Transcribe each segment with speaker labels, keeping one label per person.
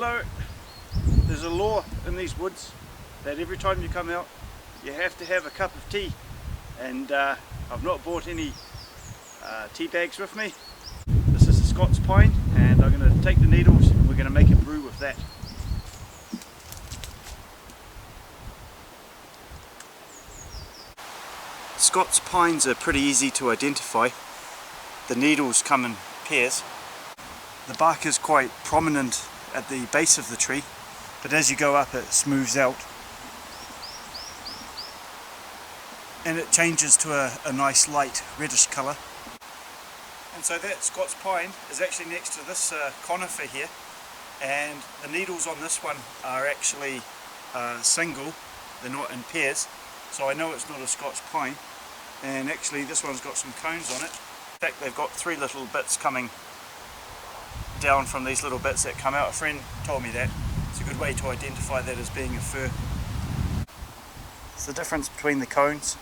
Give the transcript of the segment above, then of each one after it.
Speaker 1: Hello. There's a law in these woods that every time you come out you have to have a cup of tea, and I've not bought any tea bags with me. This is a Scots pine and I'm going to take the needles and we're going to make a brew with that. Scots pines are pretty easy to identify. The needles come in pairs. The bark is quite prominent at the base of the tree, but as you go up it smooths out and it changes to a nice light reddish colour. And so that Scots pine is actually next to this conifer here, and the needles on this one are actually single, they're not in pairs, so I know it's not a Scots pine. And actually this one's got some cones on it. In fact, they've got three little bits coming down from these little bits that come out. A friend told me that. It's a good way to identify that as being a fir. It's the difference between the cones.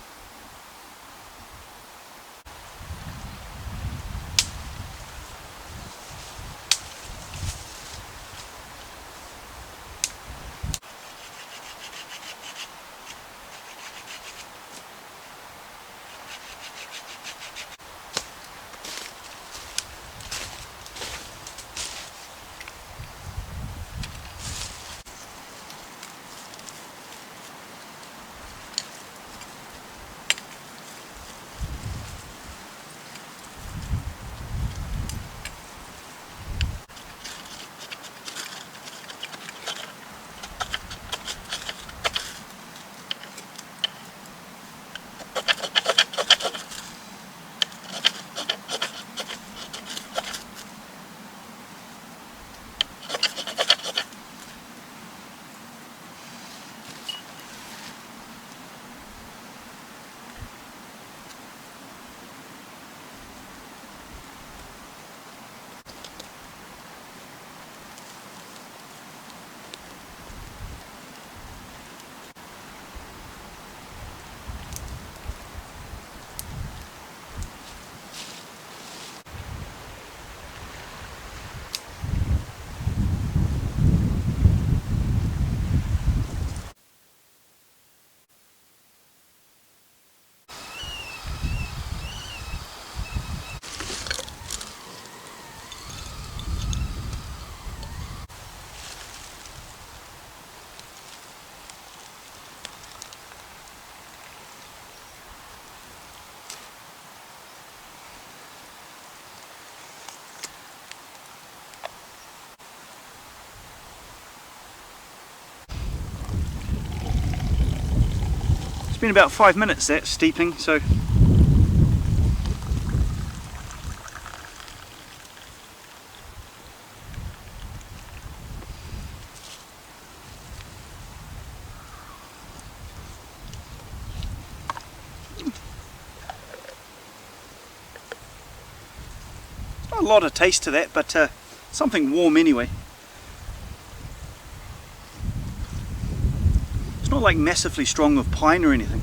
Speaker 1: It's been about 5 minutes that steeping, so not a lot of taste to that, but something warm anyway. It's not like massively strong of pine or anything.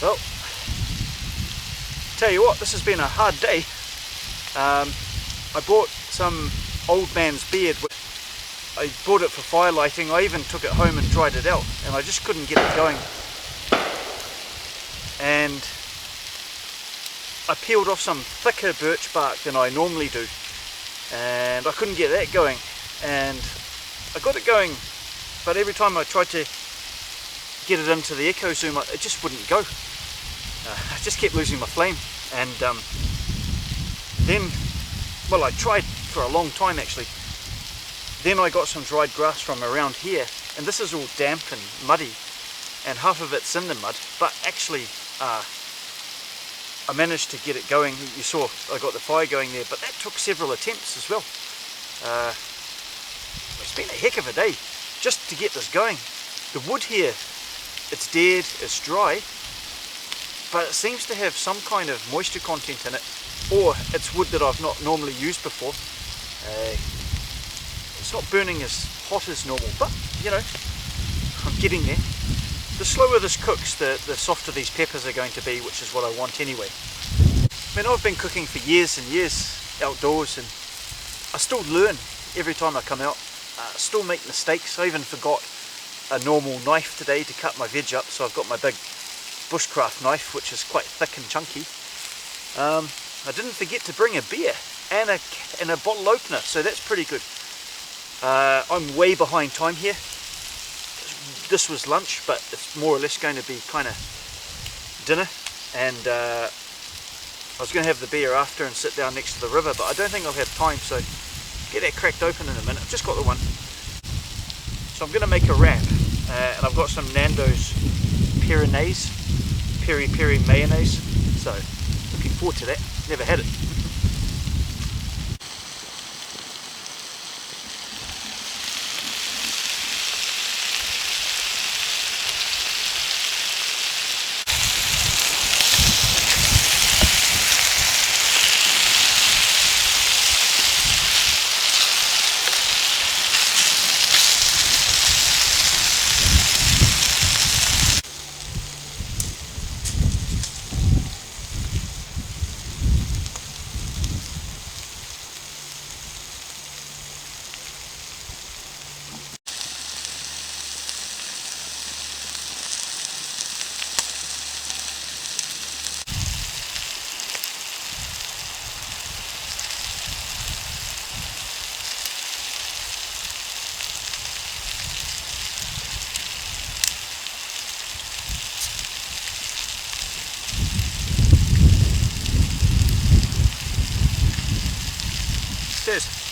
Speaker 1: Well, tell you what, this has been a hard day. I bought some old man's beard. I bought it for fire lighting. I even took it home and tried it out, and I just couldn't get it going. And I peeled off some thicker birch bark than I normally do, and I couldn't get that going. And I got it going, but every time I tried to get it into the Ecozoom, it just wouldn't go. I just kept losing my flame, and then, well, I tried for a long time actually. Then I got some dried grass from around here, and this is all damp and muddy, and half of it's in the mud, but actually I managed to get it going. You saw I got the fire going there, but that took several attempts as well. It's been a heck of a day just to get this going. The wood here, it's dead, it's dry, but it seems to have some kind of moisture content in it, or it's wood that I've not normally used before. It's not burning as hot as normal, but you know, I'm getting there. The slower this cooks, the softer these peppers are going to be, which is what I want anyway. I mean, I've been cooking for years and years outdoors, and I still learn every time I come out. I still make mistakes. I even forgot a normal knife today to cut my veg up, so I've got my big bushcraft knife, which is quite thick and chunky. I didn't forget to bring a beer and a bottle opener, so that's pretty good. I'm way behind time here. This was lunch, but it's more or less going to be kind of dinner, and I was going to have the beer after and sit down next to the river, but I don't think I'll have time, so get that cracked open in a minute. I've just got the one. So I'm going to make a wrap, and I've got some Nandos Peri Peri mayonnaise, so looking forward to that. Never had it. Cheers.